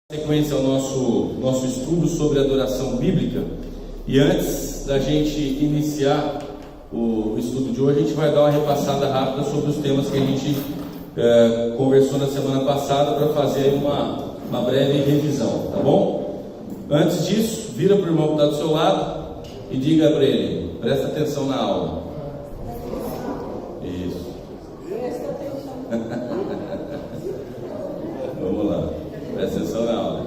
Sequência ao nosso estudo sobre adoração bíblica. E antes da gente iniciar o estudo de hoje, a gente vai dar uma repassada rápida sobre os temas que a gente conversou na semana passada, para fazer uma breve revisão, tá bom? Antes disso, vira para o irmão que está do seu lado e diga para ele: presta atenção na aula. Isso. Presta atenção. Vamos lá, presta atenção na aula.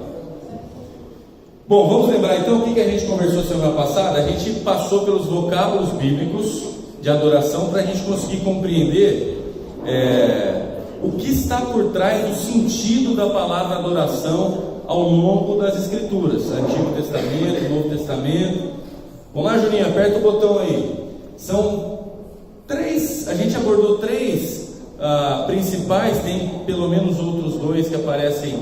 Bom, vamos lembrar então o que a gente conversou semana passada. A gente passou pelos vocábulos bíblicos de adoração para a gente conseguir compreender o que está por trás do sentido da palavra adoração ao longo das Escrituras, Antigo Testamento, Novo Testamento. Vamos lá, Juninho, aperta o botão aí. São três, a gente abordou três principais, tem pelo menos outros dois que aparecem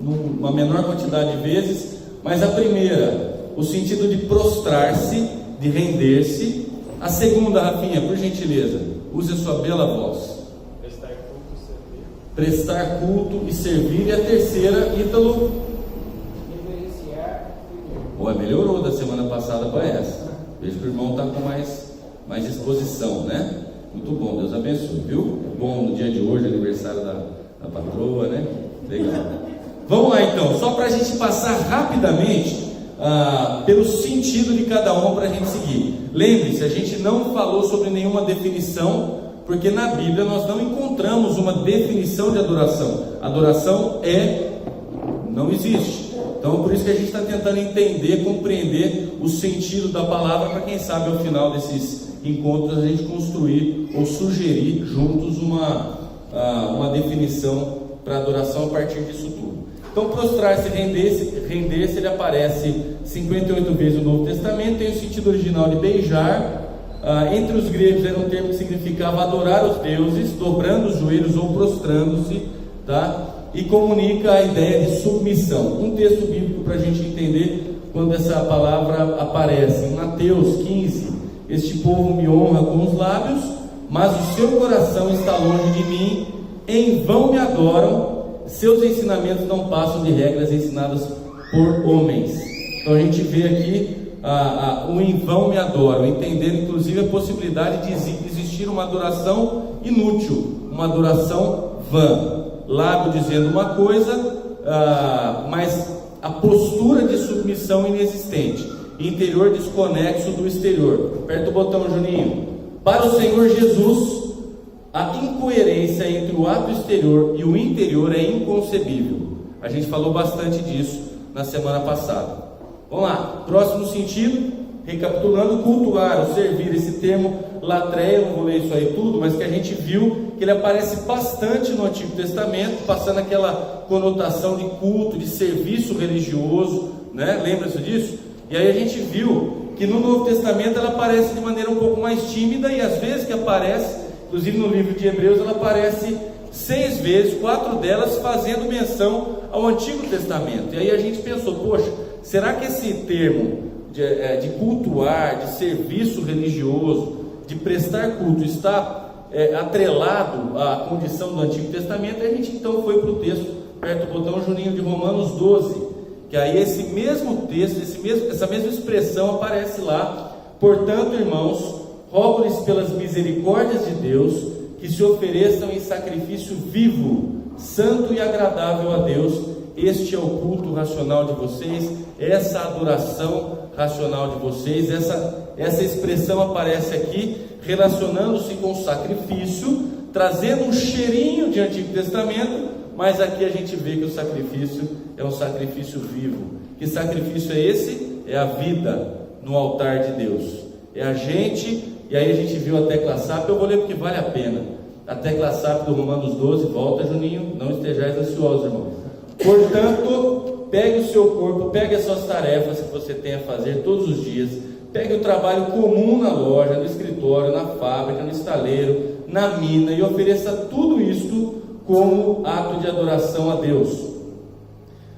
numa menor quantidade de vezes, mas a primeira, o sentido de prostrar-se, de render-se. A segunda, Rafinha, por gentileza, use a sua bela voz. Prestar culto e servir. E a terceira, Ítalo, melhorou da semana passada para essa. Vejo que o irmão está com mais disposição, né? Muito bom, Deus abençoe, viu? Bom no dia de hoje, aniversário da patroa, né? Legal. Vamos lá então, só para a gente passar rapidamente pelo sentido de cada uma para a gente seguir. Lembre-se, a gente não falou sobre nenhuma definição, porque na Bíblia nós não encontramos uma definição de adoração. Adoração não existe. Então por isso que a gente está tentando entender, compreender o sentido da palavra, para quem sabe ao final desses encontros a gente construir ou sugerir juntos uma definição para adoração a partir disso tudo. Então, prostrar-se, render-se, ele aparece 58 vezes no Novo Testamento. Tem o sentido original de beijar. Entre os gregos era um termo que significava adorar os deuses, dobrando os joelhos ou prostrando-se, tá? E comunica a ideia de submissão. Um texto bíblico para a gente entender quando essa palavra aparece. Em Mateus 15, este povo me honra com os lábios, mas o seu coração está longe de mim, em vão me adoram, seus ensinamentos não passam de regras ensinadas por homens. Então a gente vê aqui o em vão me adoram, entendendo inclusive a possibilidade de existir uma adoração inútil, uma adoração vã. Lábio dizendo uma coisa, mas a postura de submissão inexistente, interior desconexo do exterior. Aperta o botão, Juninho. Para o Senhor Jesus, a incoerência entre o ato exterior e o interior é inconcebível. A gente falou bastante disso na semana passada. Vamos lá, próximo sentido, recapitulando: cultuar ou servir. Esse termo latreia, não vou ler isso aí tudo, mas que a gente viu que ele aparece bastante no Antigo Testamento, passando aquela conotação de culto, de serviço religioso, né? Lembra-se disso? E aí a gente viu que no Novo Testamento ela aparece de maneira um pouco mais tímida, e às vezes que aparece, inclusive no livro de Hebreus, ela aparece 6 vezes, 4 delas fazendo menção ao Antigo Testamento. E aí a gente pensou, poxa, será que esse termo de cultuar, de serviço religioso, de prestar culto, está atrelado à condição do Antigo Testamento? E a gente então foi para o texto, aperta o botão, Juninho, de Romanos 12, que aí esse mesmo texto, essa mesma expressão aparece lá. Portanto, irmãos, rogo-lhes pelas misericórdias de Deus que se ofereçam em sacrifício vivo, santo e agradável a Deus. Este é o culto racional de vocês, essa adoração racional de vocês. Essa expressão aparece aqui relacionando-se com o sacrifício, trazendo um cheirinho de Antigo Testamento, mas aqui a gente vê que o sacrifício é um sacrifício vivo. Que sacrifício é esse? É a vida no altar de Deus. É a gente. E aí a gente viu a tecla SAP, eu vou ler porque vale a pena. A tecla SAP do Romanos 12, volta, Juninho, não estejais ansiosos, irmão. Portanto, pegue o seu corpo, pegue as suas tarefas que você tem a fazer todos os dias, pegue o trabalho comum na loja, no escritório, na fábrica, no estaleiro, na mina, e ofereça tudo isto como ato de adoração a Deus.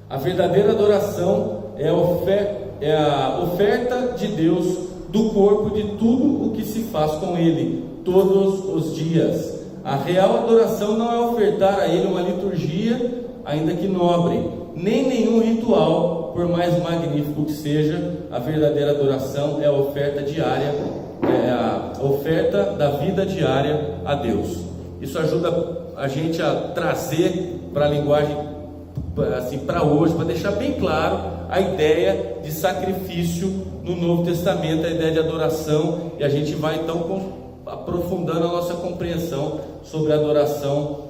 A verdadeira adoração é a oferta de Deus do corpo, de tudo o que se faz com Ele, todos os dias. A real adoração não é ofertar a Ele uma liturgia, ainda que nobre, nem nenhum ritual, por mais magnífico que seja. A verdadeira adoração é a oferta diária, é a oferta da vida diária a Deus. Isso ajuda a gente a trazer para a linguagem, assim, para hoje, para deixar bem claro a ideia de sacrifício no Novo Testamento, a ideia de adoração, e a gente vai então aprofundando a nossa compreensão sobre a adoração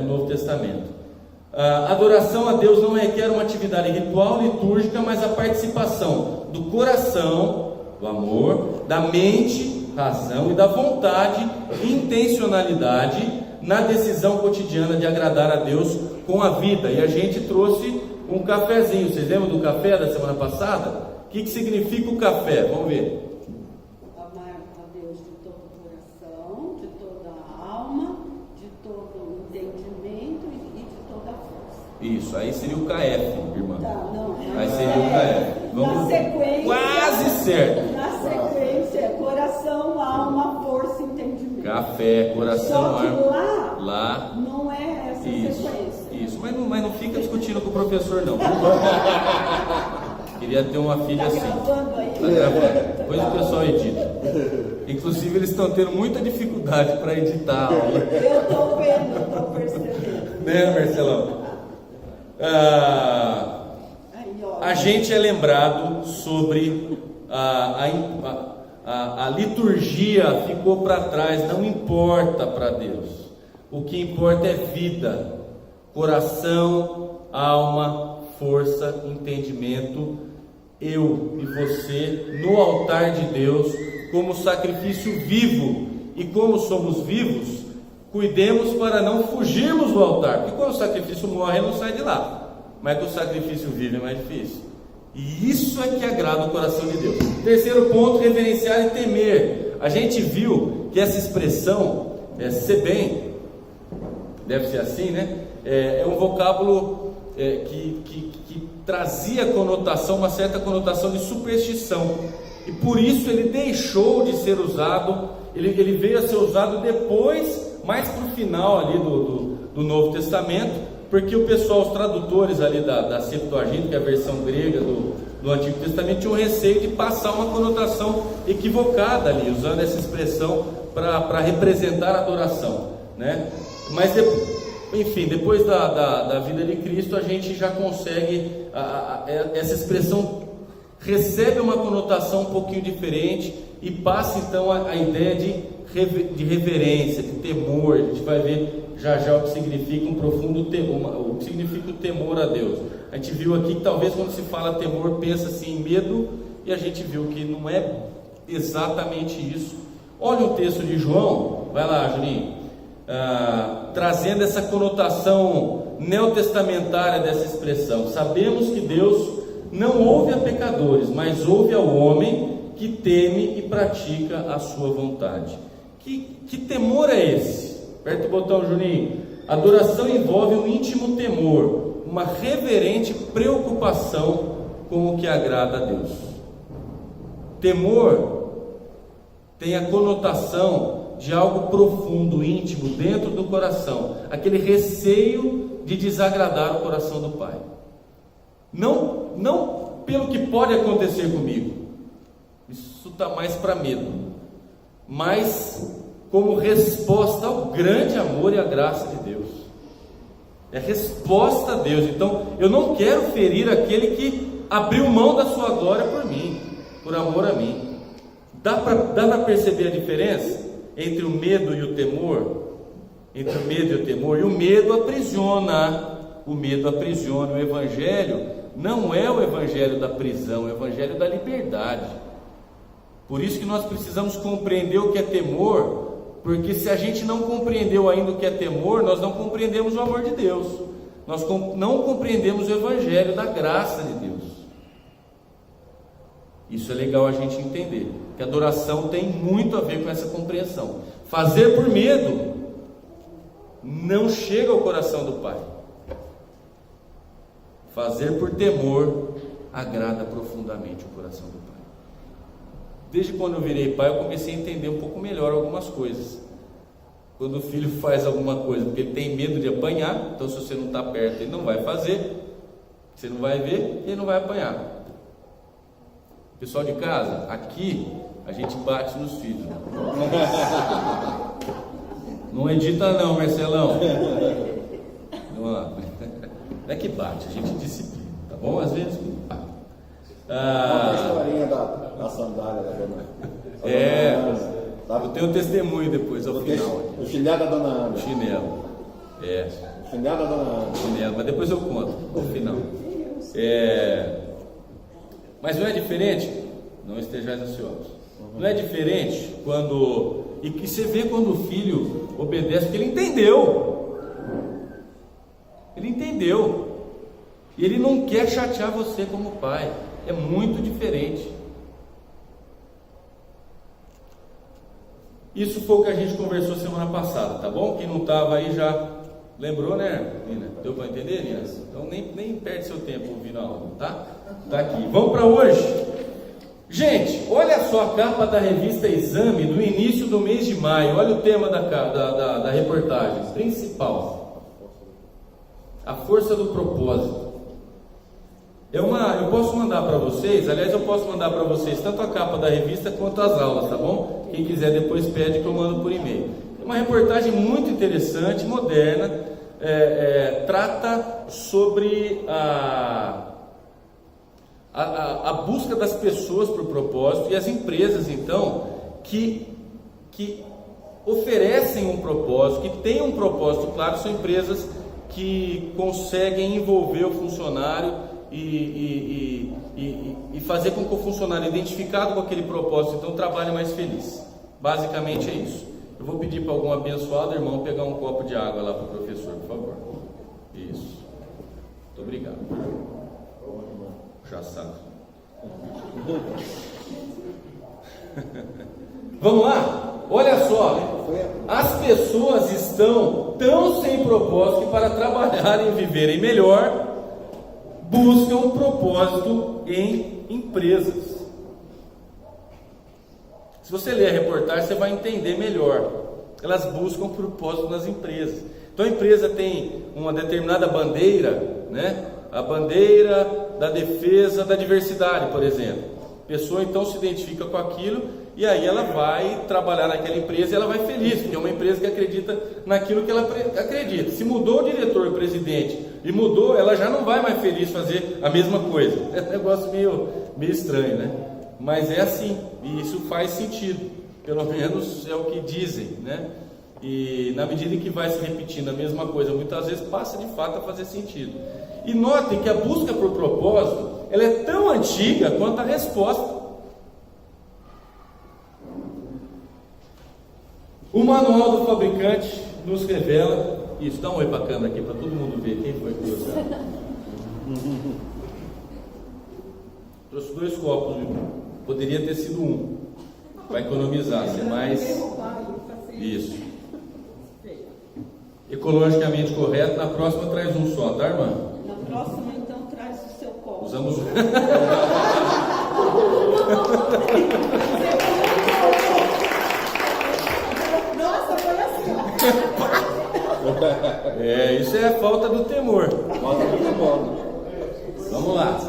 no Novo Testamento. A adoração a Deus não requer uma atividade ritual, litúrgica, mas a participação do coração, do amor, da mente, razão e da vontade, intencionalidade na decisão cotidiana de agradar a Deus com a vida. E a gente trouxe um cafezinho. Vocês lembram do café da semana passada? O que significa o café? Vamos ver. Amar a Deus de todo o coração, de toda a alma, de todo o entendimento e de toda a força. Isso, aí seria o KF, irmã. Tá, não, Aí seria o KF. na sequência, quase certo. Na sequência, coração, alma, força e entendimento. Café, coração, Só que alma. lá não é essa sequência. Isso, mas não fica discutindo com o professor, não. Queria ter uma filha assim. Gravando aí? Tá gravando. Depois o pessoal edita. Inclusive eles estão tendo muita dificuldade para editar a aula. Eu estou vendo, eu estou percebendo. Né, Marcelão? A gente é lembrado sobre a liturgia ficou para trás, não importa para Deus. O que importa é vida, coração, alma, força, entendimento. Eu e você no altar de Deus como sacrifício vivo, e como somos vivos, cuidemos para não fugirmos do altar, porque quando o sacrifício morre, ele não sai de lá, mas que o sacrifício vivo é mais difícil, e isso é que agrada o coração de Deus. Terceiro ponto, reverenciar e temer. A gente viu que essa expressão, ser bem, deve ser assim, né? É um vocábulo que trazia conotação, uma certa conotação de superstição, e por isso ele deixou de ser usado. Ele veio a ser usado depois, mais para o final ali do Novo Testamento, porque o pessoal, os tradutores ali da Septuaginta, que é a versão grega do Antigo Testamento, tinham receio de passar uma conotação equivocada ali, usando essa expressão para representar a adoração, né? Mas enfim, depois da vida de Cristo, a gente já consegue, essa expressão recebe uma conotação um pouquinho diferente e passa então a ideia de reverência, de temor. A gente vai ver já o que significa um profundo temor, o que significa o temor a Deus. A gente viu aqui que talvez quando se fala temor, pensa assim em medo, e a gente viu que não é exatamente isso. Olha o texto de João, vai lá, Juninho. Trazendo essa conotação neotestamentária dessa expressão. Sabemos que Deus não ouve a pecadores, mas ouve ao homem que teme e pratica a sua vontade. Que temor é esse? Aperta o botão, Juninho. Adoração envolve um íntimo temor, uma reverente preocupação com o que agrada a Deus. Temor tem a conotação de algo profundo, íntimo, dentro do coração, aquele receio de desagradar o coração do Pai. Não pelo que pode acontecer comigo, isso está mais para medo, mas como resposta ao grande amor e à graça de Deus. É resposta a Deus. Então eu não quero ferir aquele que abriu mão da sua glória por mim, por amor a mim. Dá para perceber a diferença entre o medo e o temor? Entre o medo e o temor. E o medo aprisiona. O medo aprisiona. O Evangelho não é o Evangelho da prisão, é o Evangelho da liberdade. Por isso que nós precisamos compreender o que é temor, porque se a gente não compreendeu ainda o que é temor, nós não compreendemos o amor de Deus, nós não compreendemos o Evangelho da graça de Deus. Isso é legal a gente entender, que a adoração tem muito a ver com essa compreensão. Fazer por medo não chega ao coração do Pai. Fazer por temor agrada profundamente o coração do Pai. Desde quando eu virei pai, eu comecei a entender um pouco melhor algumas coisas. Quando o filho faz alguma coisa porque ele tem medo de apanhar, então se você não está perto, ele não vai fazer. Você não vai ver e ele não vai apanhar. Pessoal de casa, aqui a gente bate nos filhos. Não edita não, Marcelão. Não é que bate, a gente disciplina, tá bom? Às vezes bate. A historinha da sandália da dona. Eu tenho um testemunho depois ao final. O chinelo da dona Ana. O chinelo. O chinelo da dona Ana. Chinelo, mas depois eu conto no final. Mas não é diferente? Não estejais ansiosos. Não é diferente quando. E que você vê quando o filho obedece, porque ele entendeu. Ele entendeu. E ele não quer chatear você como pai. É muito diferente. Isso foi o que a gente conversou semana passada, tá bom? Quem não estava aí já lembrou, né, Nina? Deu para entender, Nina? Então nem perde seu tempo ouvindo a aula, tá? Tá aqui. Vamos para hoje. Gente, olha só a capa da revista Exame do início do mês de maio. Olha o tema da reportagem principal: a força do propósito. Eu posso mandar para vocês, aliás, eu posso mandar para vocês tanto a capa da revista quanto as aulas, tá bom? Quem quiser depois pede que eu mando por e-mail. É uma reportagem muito interessante, moderna, trata sobre a busca das pessoas por propósito e as empresas, então, que oferecem um propósito, que têm um propósito claro, são empresas que conseguem envolver o funcionário e fazer com que o funcionário, identificado com aquele propósito, então trabalhe mais feliz. Basicamente é isso. Eu vou pedir para algum abençoado irmão pegar um copo de água lá para o professor, por favor. Isso. Muito obrigado. Já sabe. Vamos lá? Olha só, as pessoas estão tão sem propósito que para trabalharem e viverem melhor, buscam propósito em empresas. Se você ler a reportagem, você vai entender melhor. Elas buscam propósito nas empresas. Então a empresa tem uma determinada bandeira, né? A bandeira da defesa da diversidade, por exemplo. A pessoa então se identifica com aquilo e aí ela vai trabalhar naquela empresa e ela vai feliz, porque é uma empresa que acredita naquilo que ela acredita. Se mudou o diretor, o presidente, e mudou, ela já não vai mais feliz fazer a mesma coisa. É um negócio meio estranho, né? Mas é assim, e isso faz sentido, pelo menos é o que dizem, né? E na medida em que vai se repetindo a mesma coisa, muitas vezes passa de fato a fazer sentido. E notem que a busca por propósito, ela é tão antiga quanto a resposta. O manual do fabricante nos revela isso. Dá um oi para a câmera aqui para todo mundo ver quem foi que trouxe. Trouxe 2 copos, viu? Poderia ter sido um. Vai economizar, ser mais. Isso. Ecologicamente correto. Na próxima traz um só, tá, irmã? Na próxima, então, traz o seu copo. Usamos um. Nossa, foi assim, ó. Isso é a falta do temor. Falta do temor. Vamos lá.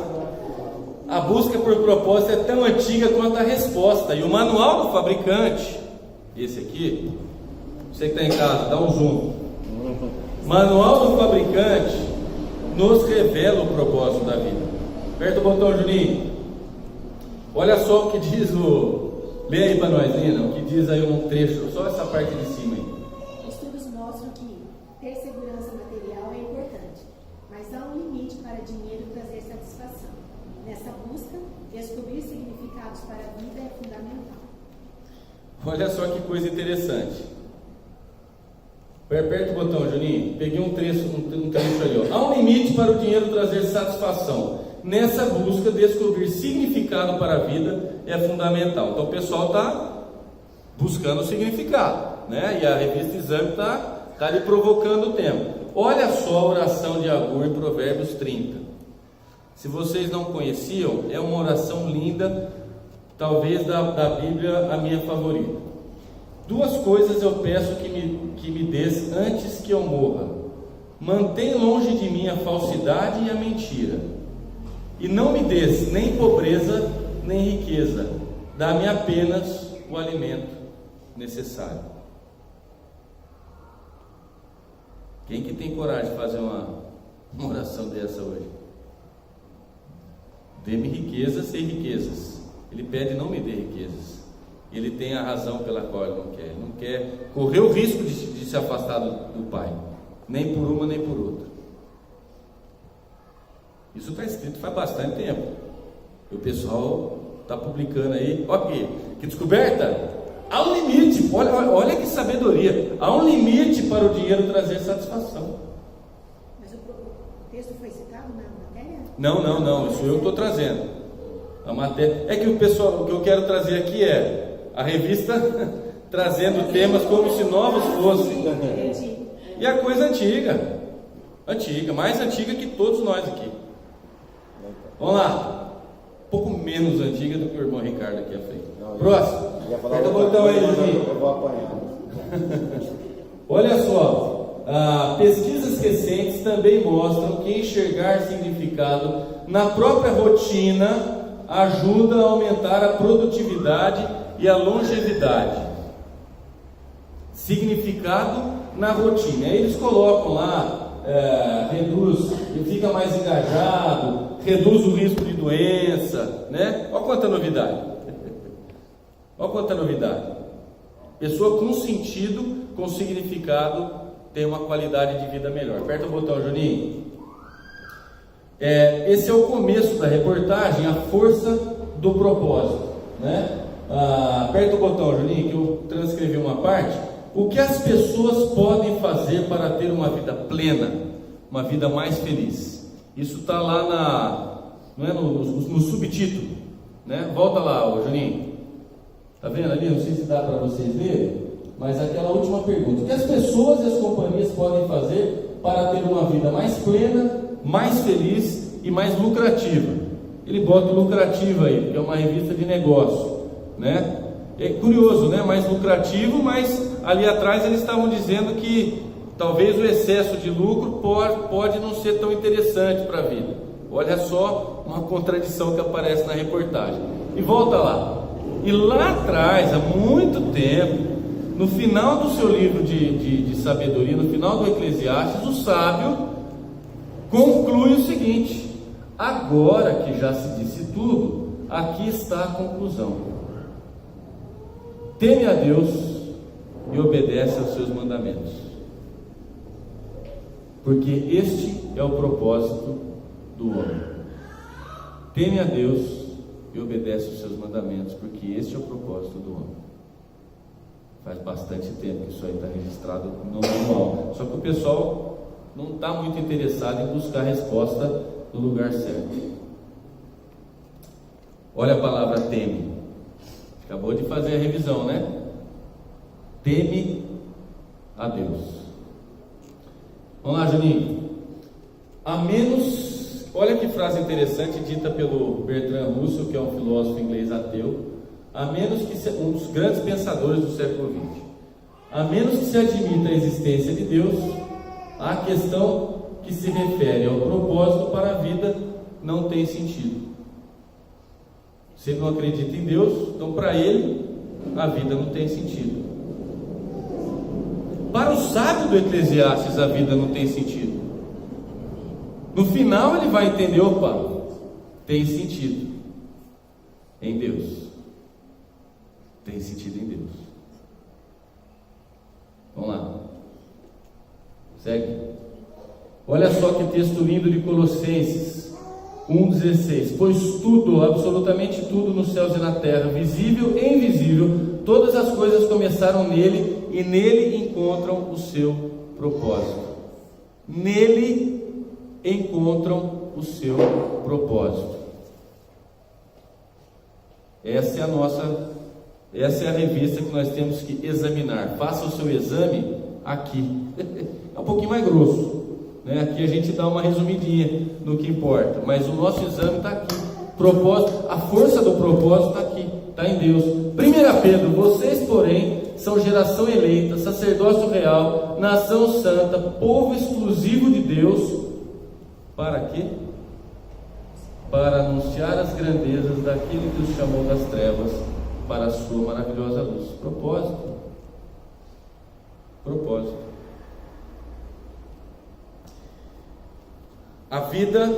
A busca por propósito é tão antiga quanto a resposta. E o manual do fabricante, esse aqui, você que está em casa, dá um zoom. Manual do fabricante nos revela o propósito da vida. Aperta o botão, Juninho. Olha só o que diz Lê aí para nós, Nina, o que diz aí um trecho, só essa parte de cima aí. Estudos mostram que ter segurança material é importante, mas há um limite para dinheiro trazer satisfação. Nessa busca, descobrir significados para a vida é fundamental. Olha só que coisa interessante. Aperta o botão, Juninho. Peguei um trecho ali. Ó. Há um limite para o dinheiro trazer satisfação. Nessa busca, descobrir significado para a vida é fundamental. Então o pessoal está buscando significado, né? E a revista Exame está lhe provocando o tema. Olha só a oração de Agur em Provérbios 30. Se vocês não conheciam, é uma oração linda, talvez da Bíblia a minha favorita. 2 coisas eu peço que me des antes que eu morra. Mantém longe de mim a falsidade e a mentira. E não me des nem pobreza, nem riqueza, dá-me apenas o alimento necessário. Quem que tem coragem de fazer uma oração dessa hoje? Dê-me riquezas sem riquezas. Ele pede: não me dê riquezas. Ele tem a razão pela qual ele não quer. Ele não quer correr o risco de se afastar do Pai, nem por uma nem por outra. Isso está escrito faz bastante tempo. E o pessoal está publicando aí. Olha que descoberta! Há um limite. Olha que sabedoria. Há um limite para o dinheiro trazer satisfação. Mas o texto foi citado na matéria? Não. Isso eu estou trazendo. A matéria. É que o pessoal, o que eu quero trazer aqui é a revista trazendo temas como se novos fossem. E a coisa antiga, mais antiga que todos nós aqui. Vamos lá, um pouco menos antiga do que o irmão Ricardo aqui à frente. Próximo. Aperta o botão aí, Juninho. Eu vou apanhar. Olha só, pesquisas recentes também mostram que enxergar significado na própria rotina ajuda a aumentar a produtividade e a longevidade. Significado na rotina. Aí eles colocam lá, reduz, fica mais engajado, reduz o risco de doença, né? Olha quanta novidade. Olha quanta novidade. Pessoa com sentido, com significado, tem uma qualidade de vida melhor. Aperta o botão, Juninho. Esse é o começo da reportagem, a força do propósito, né? Aperta o botão, Juninho, que eu transcrevi uma parte. O que as pessoas podem fazer para ter uma vida plena, uma vida mais feliz? Isso está lá no subtítulo, né? Volta lá, Juninho. Está vendo ali? Não sei se dá para vocês verem, mas aquela última pergunta: o que as pessoas e as companhias podem fazer para ter uma vida mais plena, mais feliz e mais lucrativa? Ele bota lucrativa aí, porque é uma revista de negócio, né? É curioso, né? Mais lucrativo, mas ali atrás eles estavam dizendo que talvez o excesso de lucro pode não ser tão interessante para a vida. Olha só uma contradição que aparece na reportagem. E volta lá. E lá atrás, há muito tempo, no final do seu livro de sabedoria, no final do Eclesiastes, o sábio conclui o seguinte: agora que já se disse tudo, aqui está a conclusão. Teme a Deus e obedece aos seus mandamentos, porque este é o propósito do homem. Teme a Deus e obedece aos seus mandamentos, porque este é o propósito do homem. Faz bastante tempo que isso aí está registrado no manual, só que o pessoal não está muito interessado em buscar a resposta no lugar certo. Olha a palavra teme. Acabou de fazer a revisão, né? Teme a Deus. Vamos lá, Juninho. Olha que frase interessante dita pelo Bertrand Russell, que é um filósofo inglês ateu. Um dos grandes pensadores do século XX. A menos que se admita a existência de Deus, a questão que se refere ao propósito para a vida não tem sentido. Se ele não acredita em Deus, então para ele a vida não tem sentido. Para o sábio do Eclesiastes, a vida não tem sentido. No final ele vai entender: opa, tem sentido em Deus. Tem sentido em Deus. Vamos lá. Segue. Olha só que texto lindo de Colossenses 1,16: pois tudo, absolutamente tudo nos céus e na terra, visível e invisível, todas as coisas começaram nele e nele encontram o seu propósito. Nele encontram o seu propósito. Essa é a revista que nós temos que examinar. Faça o seu exame aqui. É um pouquinho mais grosso, né? Aqui a gente dá uma resumidinha no que importa, mas o nosso exame está aqui. Propósito, a força do propósito está aqui, está em Deus. 1 Pedro: vocês, porém, são geração eleita, sacerdócio real, nação santa, povo exclusivo de Deus. Para quê? para anunciar as grandezas daquele que os chamou das trevas para a sua maravilhosa luz. Propósito. A vida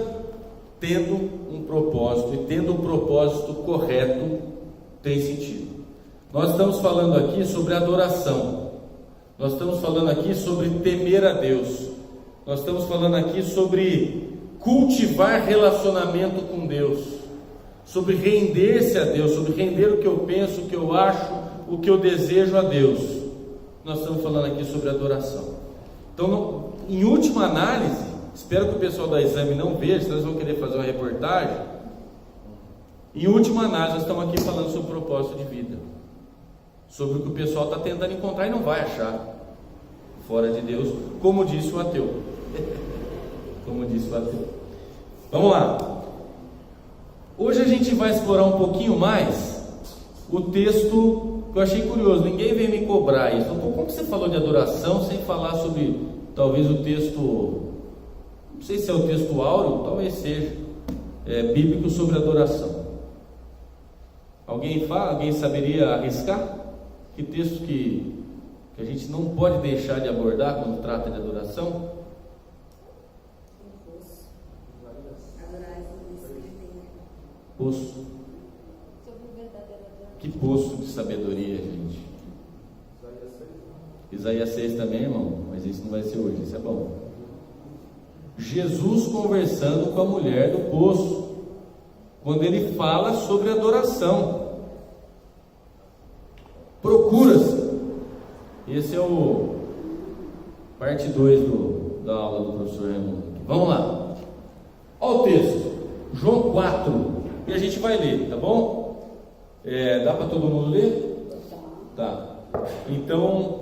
tendo um propósito e tendo um propósito correto tem sentido. Nós estamos falando aqui sobre adoração. Nós estamos falando aqui sobre temer a Deus. Nós estamos falando aqui sobre cultivar relacionamento com Deus, sobre render-se a Deus, sobre render o que eu penso, o que eu acho, o que eu desejo a Deus. Nós estamos falando aqui sobre adoração. Então, em última análise, espero que o pessoal da Exame não veja, senão eles vão querer fazer uma reportagem. Em última análise, nós estamos aqui falando sobre o propósito de vida, sobre o que o pessoal está tentando encontrar e não vai achar fora de Deus, como disse o ateu. Vamos lá. Hoje a gente vai explorar um pouquinho mais o texto que eu achei curioso. Ninguém veio me cobrar isso. Então, como que você falou de adoração sem falar sobre talvez o texto, não sei se é o texto áureo, talvez seja, bíblico sobre adoração. Alguém fala? Alguém saberia arriscar? Que texto que a gente não pode deixar de abordar quando trata de adoração? Poço. Que poço de sabedoria, gente. Isaías 6 também, irmão, mas isso não vai ser hoje, isso é bom. Jesus conversando com a mulher do poço, quando ele fala sobre adoração. Procura-se. Esse é o parte 2 da aula do professor Raimundo. Vamos lá. Olha o texto, João 4, e a gente vai ler, tá bom? Dá para todo mundo ler? Tá. Então,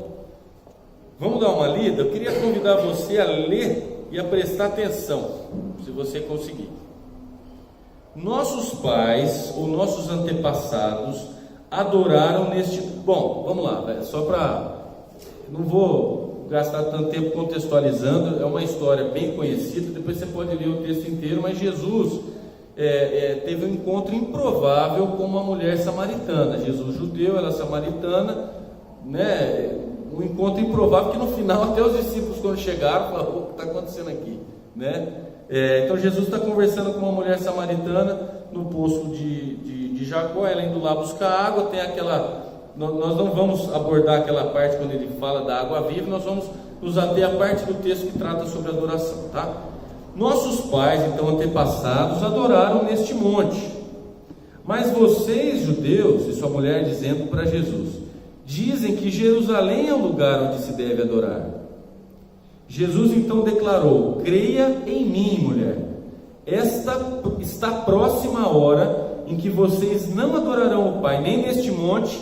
vamos dar uma lida. Eu queria convidar você a ler e a prestar atenção, se você conseguir. Nossos pais, ou nossos antepassados, adoraram neste... Bom, vamos lá, só para... Não vou gastar tanto tempo contextualizando, é uma história bem conhecida, depois você pode ler o texto inteiro, mas Jesus teve um encontro improvável com uma mulher samaritana. Jesus judeu, ela samaritana, né? Um encontro improvável que no final até os discípulos, quando chegaram, falaram: o que está acontecendo aqui, né? Então Jesus está conversando com uma mulher samaritana no poço de Jacó, ela indo lá buscar água. Tem aquela... Nós não vamos abordar aquela parte quando ele fala da água viva, nós vamos nos ater à parte do texto que trata sobre adoração, tá? Nossos pais, então antepassados, adoraram neste monte, mas vocês, judeus, e sua mulher dizendo para Jesus, dizem que Jerusalém é o lugar onde se deve adorar. Jesus então declarou: creia em mim, mulher, esta está próxima a hora em que vocês não adorarão o Pai nem neste monte,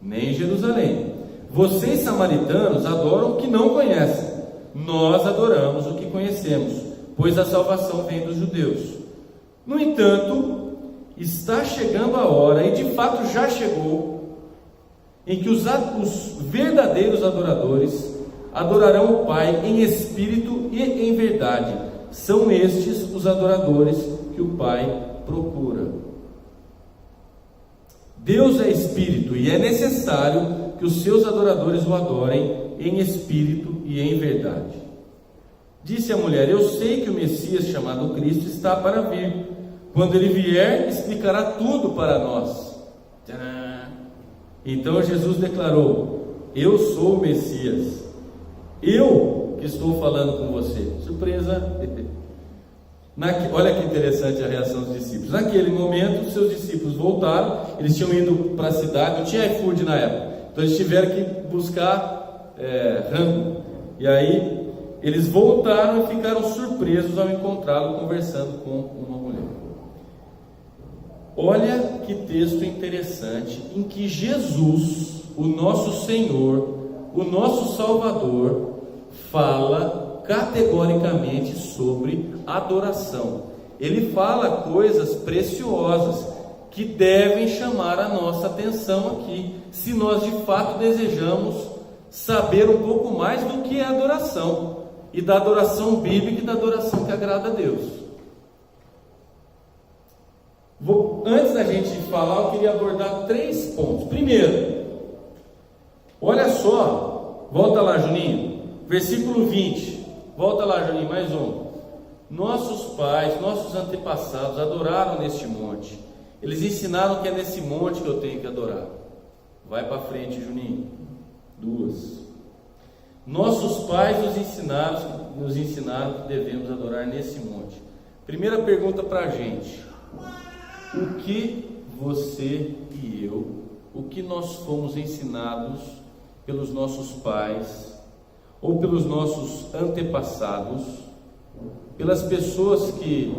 nem em Jerusalém. Vocês, samaritanos, adoram o que não conhecem, nós adoramos o que conhecemos, pois a salvação vem dos judeus. No entanto, está chegando a hora, e de fato já chegou, em que os verdadeiros adoradores adorarão o Pai em espírito e em verdade. São estes os adoradores que o Pai procura. Deus é espírito e é necessário que os seus adoradores o adorem em espírito e em verdade. Disse a mulher: eu sei que o Messias, chamado Cristo, está para vir. Quando ele vier, explicará tudo para nós. Tcharam! Então Jesus declarou: eu sou o Messias, eu que estou falando com você. Surpresa! Olha que interessante a reação dos discípulos. Naquele momento, seus discípulos voltaram. Eles tinham ido para a cidade, não tinha iFood na época, então eles tiveram que buscar rango. E aí eles voltaram e ficaram surpresos ao encontrá-lo conversando com uma mulher. Olha que texto interessante, em que Jesus, o nosso Senhor, o nosso Salvador, fala categoricamente sobre adoração. Ele fala coisas preciosas que devem chamar a nossa atenção aqui, se nós de fato desejamos saber um pouco mais do que é adoração, e da adoração bíblica e da adoração que agrada a Deus. Antes da gente falar, eu queria abordar 3 pontos. Primeiro, olha só, volta lá, Juninho, versículo 20, volta lá, Juninho, mais um. Nossos pais, nossos antepassados adoraram neste monte. Eles ensinaram que é nesse monte que eu tenho que adorar. Vai para frente, Juninho. 2. Nossos pais nos ensinaram que devemos adorar nesse monte. Primeira pergunta para a gente: o que você e eu, o que nós fomos ensinados pelos nossos pais ou pelos nossos antepassados, pelas pessoas que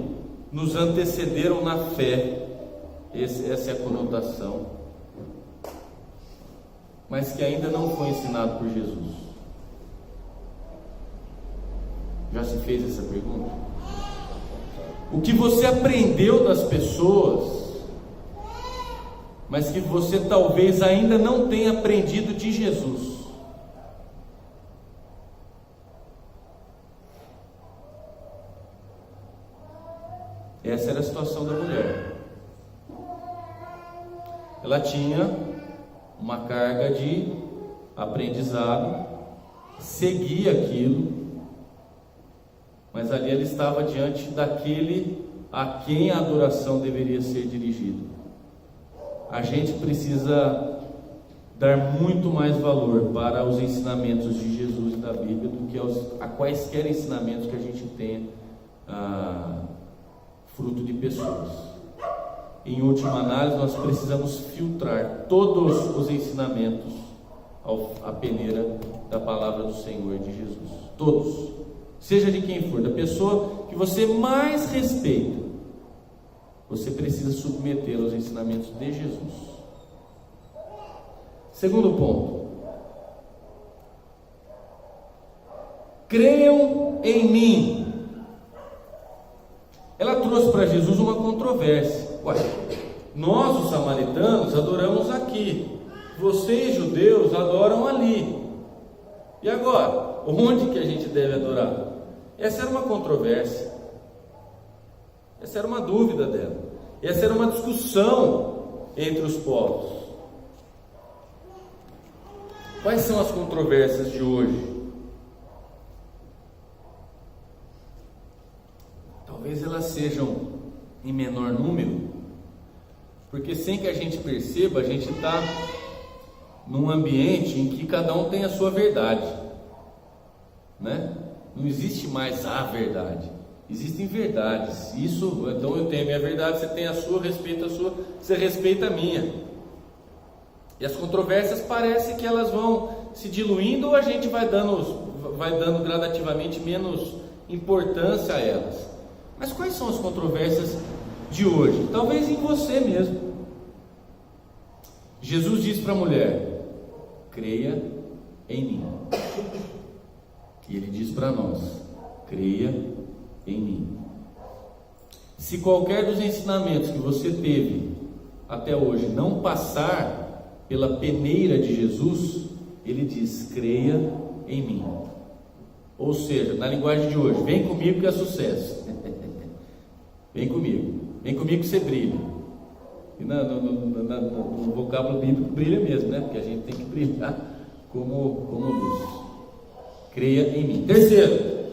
nos antecederam na fé? Essa é a conotação, mas que ainda não foi ensinado por Jesus. Já se fez essa pergunta? O que você aprendeu das pessoas, mas que você talvez ainda não tenha aprendido de Jesus? Essa era a situação da mulher. Ela tinha uma carga de aprendizado, seguia aquilo, mas ali ela estava diante daquele a quem a adoração deveria ser dirigida. A gente precisa dar muito mais valor para os ensinamentos de Jesus e da Bíblia do que a quaisquer ensinamentos que a gente tenha fruto de pessoas. Em última análise, nós precisamos filtrar todos os ensinamentos à peneira da palavra do Senhor de Jesus. Todos, seja de quem for, da pessoa que você mais respeita, você precisa submeter aos ensinamentos de Jesus. Segundo ponto: creiam em mim. Ela trouxe para Jesus uma controvérsia. Ué, nós os samaritanos adoramos aqui, vocês judeus adoram ali. E agora, onde que a gente deve adorar? Essa era uma controvérsia, essa era uma dúvida dela, essa era uma discussão entre os povos. Quais são as controvérsias de hoje? Talvez elas sejam em menor número, porque sem que a gente perceba, a gente está num ambiente em que cada um tem a sua verdade, né? Não existe mais a verdade, existem verdades. Isso, então eu tenho a minha verdade, você tem a sua, respeita a sua, você respeita a minha. E as controvérsias parece que elas vão se diluindo, ou a gente vai dando gradativamente menos importância a elas. Mas quais são as controvérsias de hoje? Talvez em você mesmo. Jesus disse para a mulher: creia em mim. E ele diz para nós: creia em mim. Se qualquer dos ensinamentos que você teve até hoje não passar pela peneira de Jesus, ele diz: creia em mim. Ou seja, na linguagem de hoje, vem comigo que é sucesso. Vem comigo que você brilha. E no vocábulo bíblico brilha mesmo, né? Porque a gente tem que brilhar como luz. Creia em mim. Terceiro,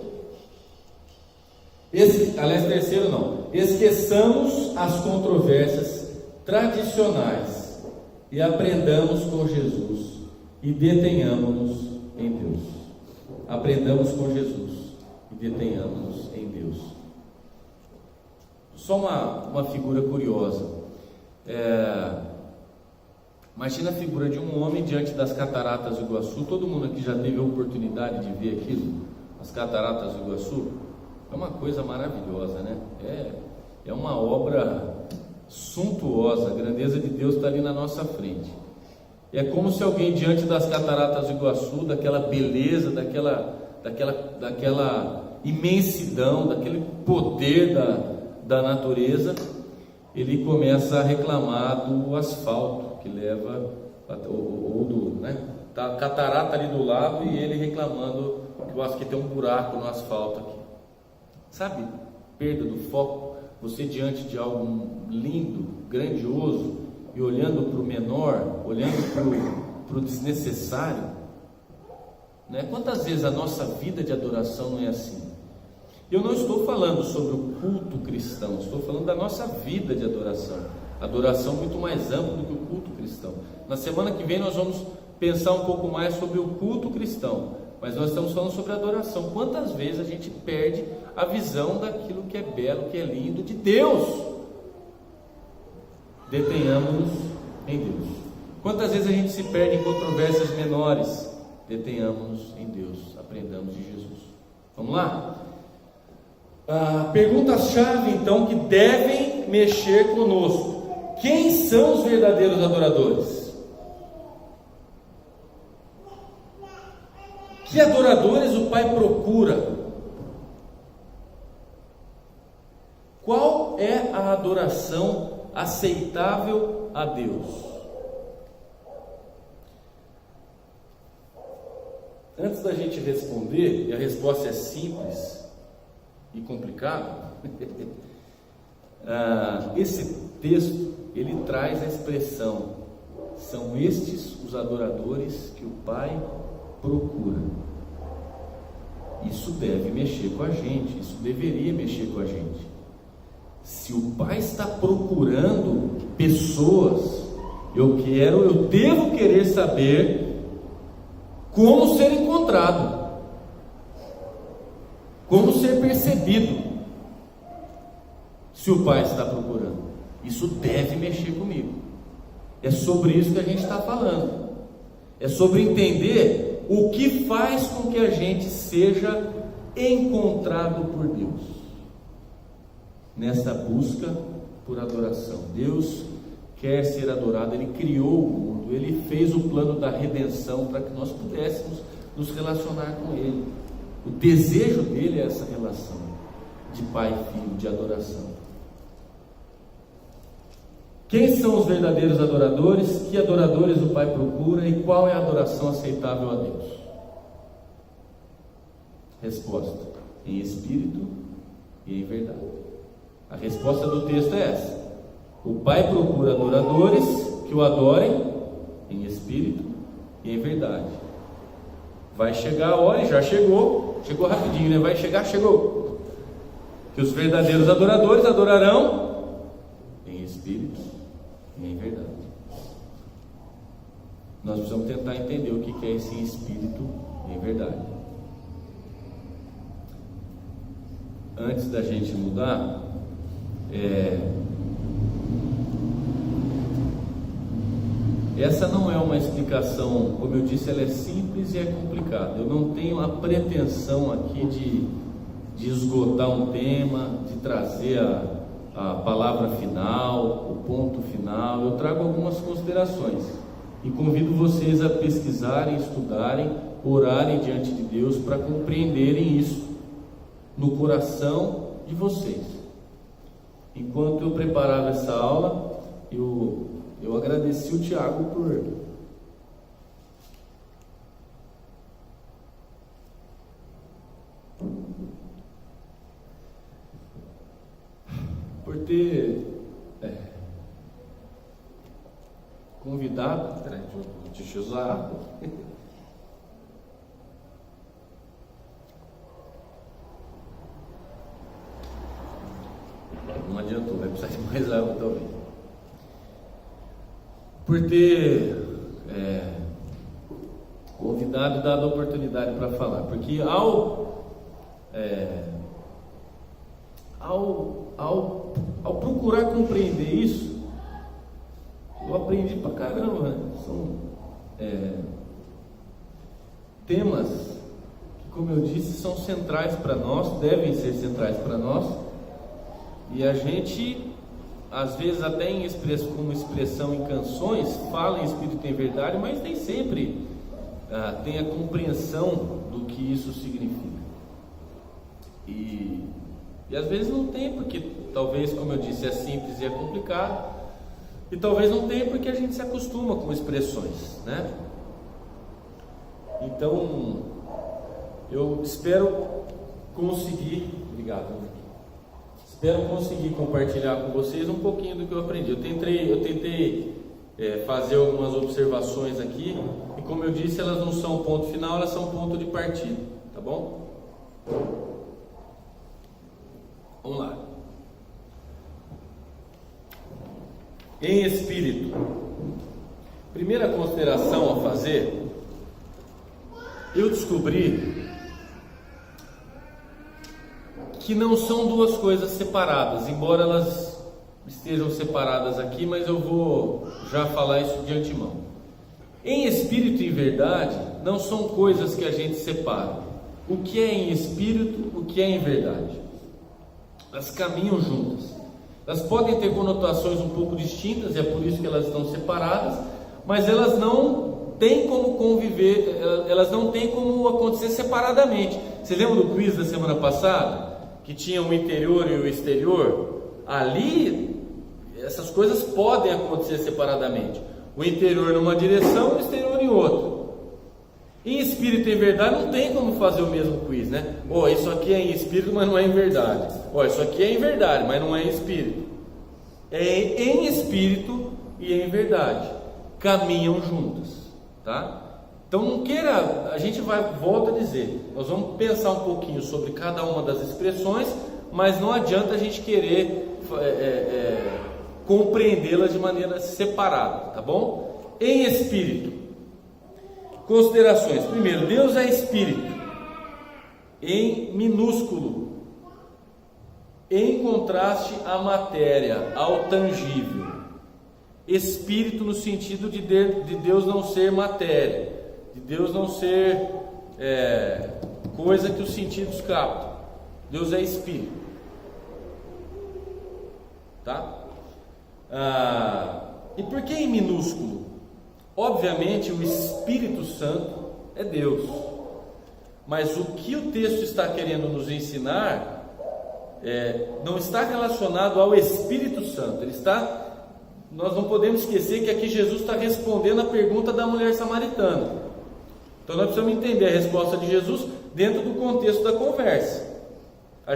esqueçamos as controvérsias tradicionais e aprendamos com Jesus e detenhamos-nos em Deus. Aprendamos com Jesus e detenhamos-nos em Deus. Só uma figura curiosa. Imagina a figura de um homem diante das cataratas do Iguaçu. Todo mundo aqui já teve a oportunidade de ver aquilo, as cataratas do Iguaçu. É uma coisa maravilhosa, né? É uma obra suntuosa. A grandeza de Deus está ali na nossa frente. É como se alguém diante das cataratas do Iguaçu, daquela beleza, daquela imensidão, daquele poder da natureza, ele começa a reclamar do asfalto que leva, tá a catarata ali do lado e ele reclamando que tem um buraco no asfalto aqui. Sabe? Perda do foco. você diante de algo lindo, grandioso, e olhando para o menor, olhando para o desnecessário, né? Quantas vezes a nossa vida de adoração não é assim? Eu não estou falando sobre o culto cristão, estou falando da nossa vida de adoração. Adoração muito mais ampla do que o culto cristão. Na semana que vem nós vamos pensar um pouco mais sobre o culto cristão, mas nós estamos falando sobre adoração. Quantas vezes a gente perde a visão daquilo que é belo, que é lindo de Deus? Detenhamos-nos em Deus. Quantas vezes a gente se perde em controvérsias menores? Detenhamos-nos em Deus, aprendamos de Jesus. Vamos lá? Perguntas-chave então que devem mexer conosco. Quem são os verdadeiros adoradores? Que adoradores o Pai procura? Qual é a adoração aceitável a Deus? Antes da gente responder, e a resposta é simples e complicada, esse texto ele traz a expressão: são estes os adoradores que o Pai procura. Isso deve mexer com a gente, isso deveria mexer com a gente. Se o Pai está procurando pessoas, eu devo querer saber como ser encontrado, como ser percebido. Se o Pai está procurando, isso deve mexer comigo. É sobre isso que a gente está falando. É sobre entender o que faz com que a gente seja encontrado por Deus nessa busca por adoração. Deus quer ser adorado, Ele criou o mundo, Ele fez o plano da redenção para que nós pudéssemos nos relacionar com Ele. O desejo dele é essa relação de pai e filho, de adoração. Quem são os verdadeiros adoradores? Que adoradores o Pai procura? E qual é a adoração aceitável a Deus? Resposta: em espírito e em verdade. A resposta do texto é essa: o Pai procura adoradores que o adorem em espírito e em verdade. Vai chegar a hora, e já chegou rapidinho, né? Vai chegar, chegou, que os verdadeiros adoradores adorarão em espírito e em verdade. Nós precisamos tentar entender o que é esse espírito e em verdade. Antes da gente mudar, essa não é uma explicação, como eu disse, ela é simples e é complicada. Eu não tenho a pretensão aqui de esgotar um tema, de trazer a palavra final, o ponto final. Eu trago algumas considerações e convido vocês a pesquisarem, estudarem, orarem diante de Deus para compreenderem isso no coração de vocês. Enquanto eu preparava essa aula, eu agradeci o Tiago por ter convidado. Peraí, deixa eu usar água. Não adiantou, vai precisar de mais água talvez. Por ter convidado e dado a oportunidade para falar, porque ao procurar compreender isso, eu aprendi pra caramba, né? São temas que, como eu disse, são centrais para nós, devem ser centrais para nós, e a gente às vezes até como expressão em canções fala em espírito e em verdade, mas nem sempre tem a compreensão do que isso significa. E às vezes não tem, porque talvez, como eu disse, é simples e é complicado, e talvez não tenha porque a gente se acostuma com expressões, né? Então eu espero conseguir, obrigado, Espero conseguir compartilhar com vocês um pouquinho do que eu aprendi. Eu tentei fazer algumas observações aqui, e como eu disse, elas não são ponto final, elas são ponto de partida, tá bom? Vamos lá. Em espírito. Primeira consideração a fazer, eu descobri que não são duas coisas separadas, embora elas estejam separadas aqui, mas eu vou já falar isso de antemão. Em espírito e verdade não são coisas que a gente separa. O que é em espírito, o que é em verdade? Elas caminham juntas. Elas podem ter conotações um pouco distintas, e é por isso que elas estão separadas, mas elas não têm como conviver, elas não têm como acontecer separadamente. Você lembra do quiz da semana passada? Que tinha o interior e o exterior? Ali, essas coisas podem acontecer separadamente. O interior numa direção, o exterior em outra. Em espírito e em verdade não tem como fazer o mesmo quiz, né? Isso aqui é em espírito, mas não é em verdade. Isso aqui é em verdade, mas não é em espírito. É em espírito e em verdade. Caminham juntas, tá? Então não queira, a gente volta a dizer, nós vamos pensar um pouquinho sobre cada uma das expressões, mas não adianta a gente querer compreendê-las de maneira separada, tá bom? Em espírito. Considerações. Primeiro, Deus é espírito, em minúsculo, em contraste à matéria, ao tangível. Espírito no sentido de Deus não ser matéria, de Deus não ser coisa que os sentidos captam. Deus é espírito, tá? E por que em minúsculo? Obviamente o Espírito Santo é Deus, mas o que o texto está querendo nos ensinar não está relacionado ao Espírito Santo. Nós não podemos esquecer que aqui Jesus está respondendo a pergunta da mulher samaritana. Então nós precisamos entender a resposta de Jesus dentro do contexto da conversa.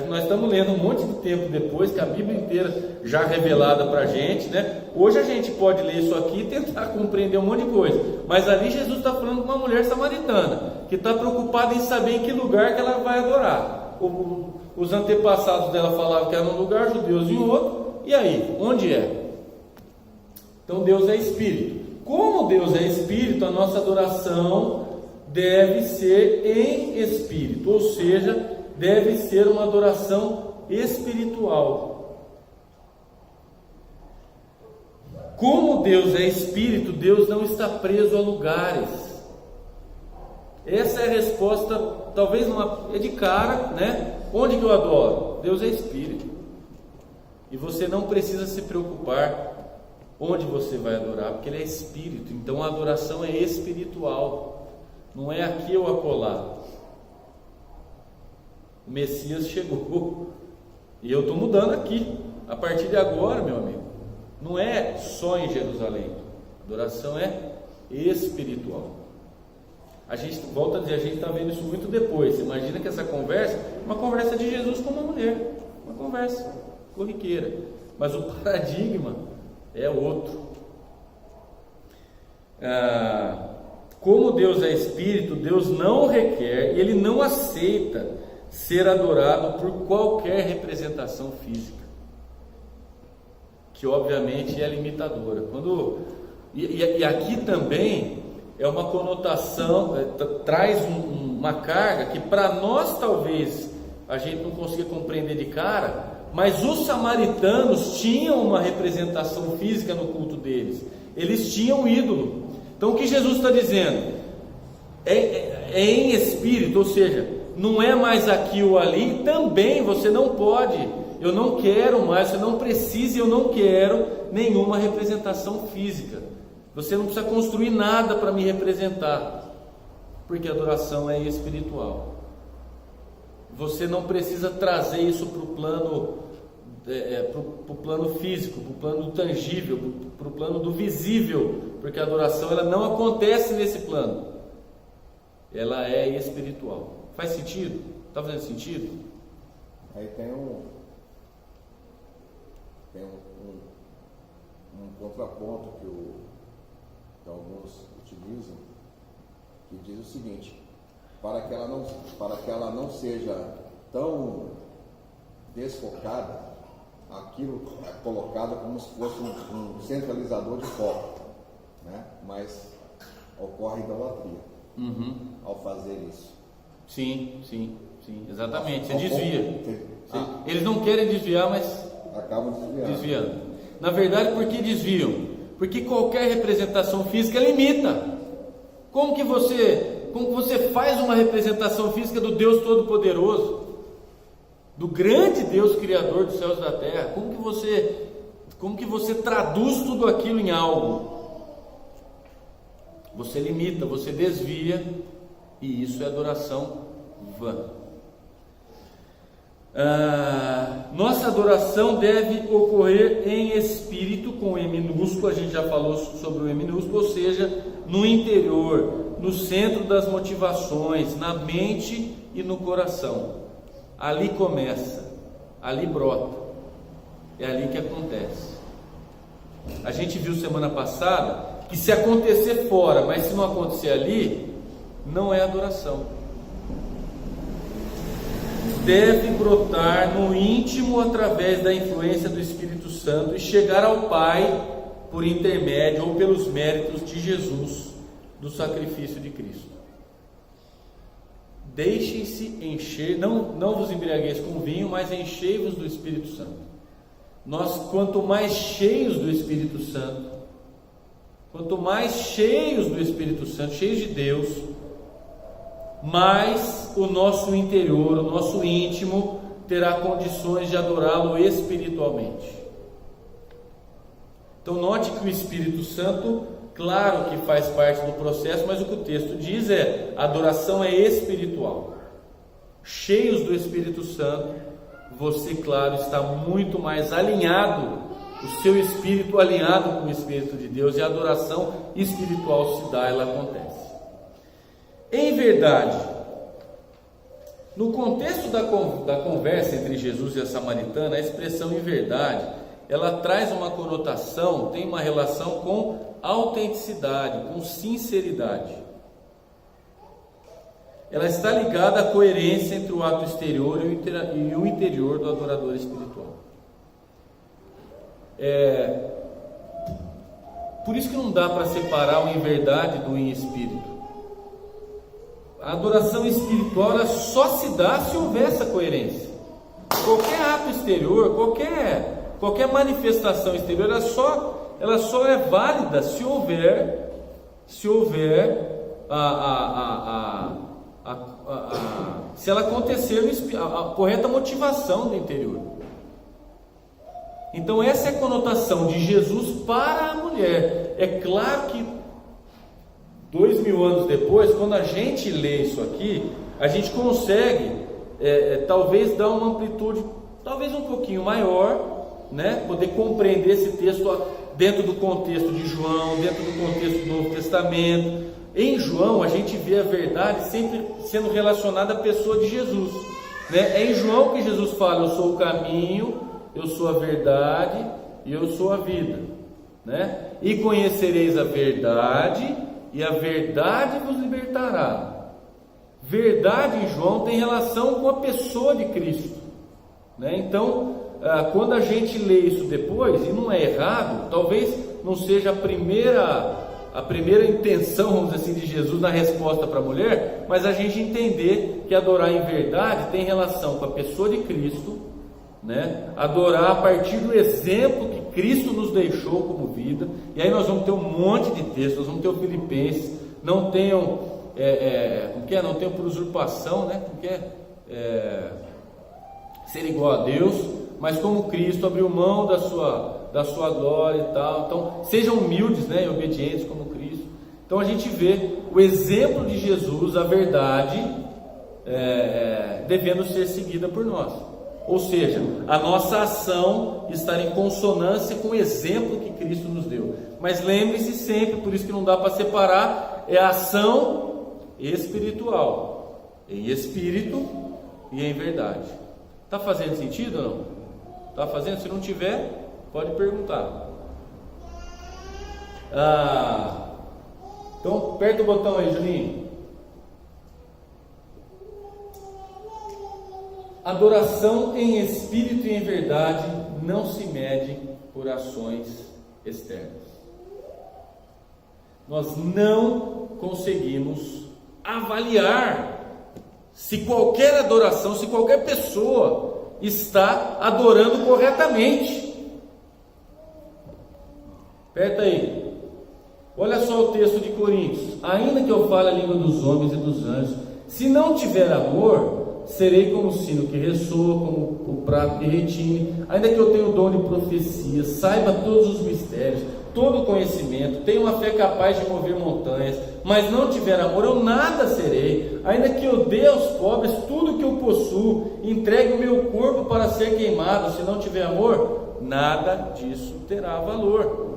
Nós estamos lendo um monte de tempo depois, que a Bíblia inteira já revelada para a gente, né? Hoje a gente pode ler isso aqui e tentar compreender um monte de coisa, mas ali Jesus está falando com uma mulher samaritana, que está preocupada em saber em que lugar que ela vai adorar. Os antepassados dela falavam que era num lugar, judeus em outro, e aí, onde é? Então Deus é espírito. Como Deus é espírito, a nossa adoração deve ser em espírito, ou seja, deve ser uma adoração espiritual. Como Deus é espírito, Deus não está preso a lugares. Essa é a resposta, talvez é de cara, né? Onde que eu adoro? Deus é espírito. E você não precisa se preocupar onde você vai adorar, porque Ele é espírito. Então a adoração é espiritual, não é aqui ou acolá. O Messias chegou e eu estou mudando aqui. A partir de agora, meu amigo, não é só em Jerusalém. A adoração é espiritual. A gente volta a dizer, a gente está vendo isso muito depois. Você imagina que essa conversa é uma conversa de Jesus com uma mulher, uma conversa corriqueira, mas o paradigma é outro. Como Deus é espírito, Deus não requer, Ele não aceita ser adorado por qualquer representação física, que obviamente é limitadora. E aqui também é uma conotação, traz uma carga que para nós talvez a gente não consiga compreender de cara, mas os samaritanos tinham uma representação física no culto deles, eles tinham um ídolo. Então o que Jesus está dizendo? É em espírito, ou seja, não é mais aqui ou ali. Também você não pode, eu não quero mais, você não precisa, eu não quero nenhuma representação física. Você não precisa construir nada para me representar, porque a adoração é espiritual. Você não precisa trazer isso para o plano físico, para o plano tangível, para o plano do visível, porque a adoração ela não acontece nesse plano, ela é espiritual. Faz sentido? Está fazendo sentido? Aí tem tem um contraponto que alguns utilizam, que diz o seguinte: para que ela não seja tão desfocada, aquilo é colocado como se fosse um centralizador de foco, né? Mas ocorre idolatria ao fazer isso. Sim, exatamente. Você desvia. Eles não querem desviar, mas acabam desviando. Na verdade, por que desviam? Porque qualquer representação física limita. Como que você faz uma representação física do Deus Todo-Poderoso, do grande Deus Criador dos céus e da terra? Como que você traduz tudo aquilo em algo? Você limita, você desvia, e isso é adoração vã. Nossa adoração deve ocorrer em espírito, com E minúsculo. A gente já falou sobre o E minúsculo, ou seja, no interior, no centro das motivações, na mente e no coração. Ali começa, ali brota, é ali que acontece. A gente viu semana passada que se acontecer fora, mas se não acontecer ali, não é adoração. Deve brotar no íntimo através da influência do Espírito Santo e chegar ao Pai por intermédio ou pelos méritos de Jesus, do sacrifício de Cristo. Deixem-se encher, não vos embriagueis com vinho, mas enchei-vos do Espírito Santo. Nós, quanto mais cheios do Espírito Santo, quanto mais cheios do Espírito Santo, cheios de Deus, mais o nosso interior, o nosso íntimo, terá condições de adorá-lo espiritualmente. Então note que o Espírito Santo, claro que faz parte do processo, mas o que o texto diz é: a adoração é espiritual. Cheios do Espírito Santo, você, claro, está muito mais alinhado, o seu espírito alinhado com o Espírito de Deus, e a adoração espiritual se dá, ela acontece. Em verdade, no contexto da conversa entre Jesus e a samaritana, a expressão em verdade, ela traz uma conotação, tem uma relação com autenticidade, com sinceridade. Ela está ligada à coerência entre o ato exterior e o interior do adorador espiritual. Por isso que não dá para separar o em verdade do em espírito. A adoração espiritual, ela só se dá se houver essa coerência. Qualquer ato exterior, qualquer manifestação exterior, ela só é válida se houver se ela acontecer a correta motivação do interior. Então essa é a conotação de Jesus para a mulher. É claro que 2000 anos depois, quando a gente lê isso aqui, a gente consegue talvez dar uma amplitude talvez um pouquinho maior, né? Poder compreender esse texto dentro do contexto de João, dentro do contexto do Novo Testamento. Em João a gente vê a verdade sempre sendo relacionada à pessoa de Jesus, né? É em João que Jesus fala: eu sou o caminho, eu sou a verdade e eu sou a vida, né? E conhecereis a verdade, e a verdade vos libertará. Verdade em João tem relação com a pessoa de Cristo, né? Então, quando a gente lê isso depois, e não é errado, talvez não seja a primeira intenção, vamos dizer assim, de Jesus na resposta para a mulher, mas a gente entender que adorar em verdade tem relação com a pessoa de Cristo, né? Adorar a partir do exemplo que Cristo nos deixou como vida. E aí nós vamos ter um monte de textos, nós vamos ter o Filipenses, não tenham não tenham por usurpação, né? Ser igual a Deus, mas como Cristo abriu mão da sua glória e tal. Então sejam humildes, né? E obedientes como Cristo. Então a gente vê o exemplo de Jesus, a verdade devendo ser seguida por nós. Ou seja, a nossa ação estar em consonância com o exemplo que Cristo nos deu. Mas lembre-se sempre, por isso que não dá para separar, é a ação espiritual, em espírito e em verdade. Está fazendo sentido ou não? Está fazendo? Se não tiver, Pode perguntar. Então, aperta o botão aí, Juninho. Adoração em espírito e em verdade não se mede por ações externas. Nós não conseguimos avaliar se qualquer adoração, se qualquer pessoa está adorando corretamente. Aperta aí. Olha só o texto de Coríntios. Ainda que eu fale a língua dos homens e dos anjos, se não tiver amor, serei como o sino que ressoa, como o prato que retine. Ainda que eu tenha o dom de profecia, saiba todos os mistérios, todo o conhecimento, tenha uma fé capaz de mover montanhas, mas não tiver amor, eu nada serei. Ainda que eu dê aos pobres tudo que eu possuo, entregue o meu corpo para ser queimado, se não tiver amor, nada disso terá valor.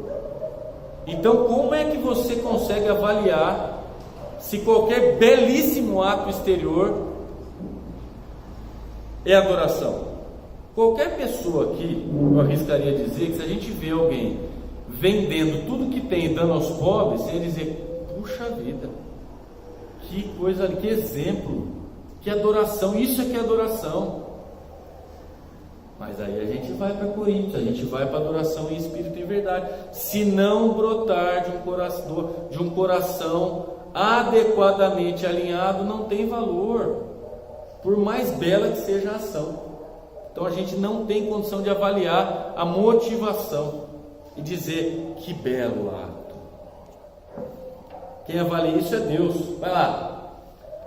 Então, como é que você consegue avaliar se qualquer belíssimo ato exterior é adoração? Qualquer pessoa aqui, eu arriscaria dizer que se a gente vê alguém vendendo tudo que tem e dando aos pobres, você ia dizer: puxa vida, que coisa, que exemplo, que adoração, isso é que é adoração. Mas aí a gente vai para Coríntios, a gente vai para adoração em espírito e verdade. Se não brotar de um coração adequadamente alinhado, não tem valor, por mais bela que seja a ação. Então a gente não tem condição de avaliar a motivação e dizer: que belo ato. Quem avalia isso é Deus. Vai lá.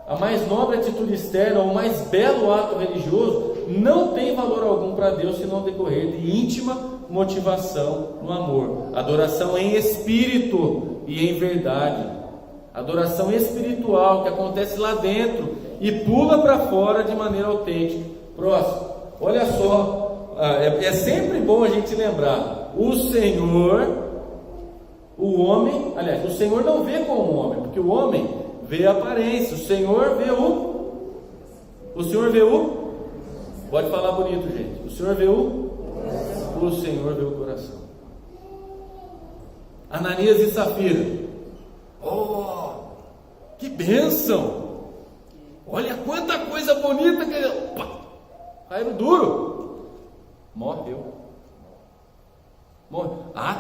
A mais nobre atitude externa, ou o mais belo ato religioso, não tem valor algum para Deus se não decorrer de íntima motivação no amor. Adoração em espírito e em verdade. Adoração espiritual que acontece lá dentro e pula para fora de maneira autêntica. Próximo. Olha só, é sempre bom a gente lembrar: o Senhor, o homem, aliás, o Senhor não vê como homem, porque o homem vê a aparência, o Senhor vê o Senhor vê pode falar bonito, gente. O Senhor vê o Senhor vê o coração. Ananias e Safira, oh, que bênção! Olha quanta coisa bonita que ele... Caíram duro, morreu.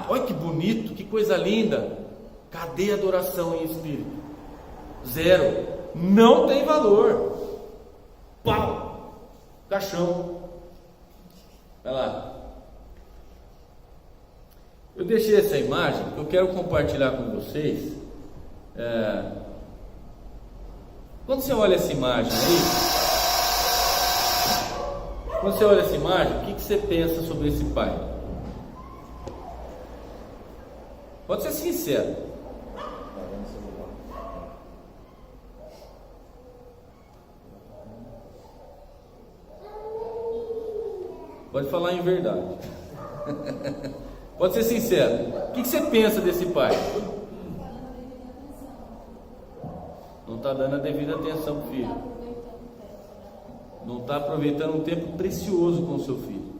Olha que bonito, que coisa linda. Cadê a adoração em espírito? Zero, não tem valor. Pau, caixão. Vai lá. Eu deixei essa imagem que eu quero compartilhar com vocês. Quando você olha essa imagem aí, o que você pensa sobre esse pai? Pode ser sincero. Pode falar em verdade. Pode ser sincero. O que você pensa desse pai? Não está dando a devida atenção para o filho. Não está aproveitando um tempo precioso com o seu filho.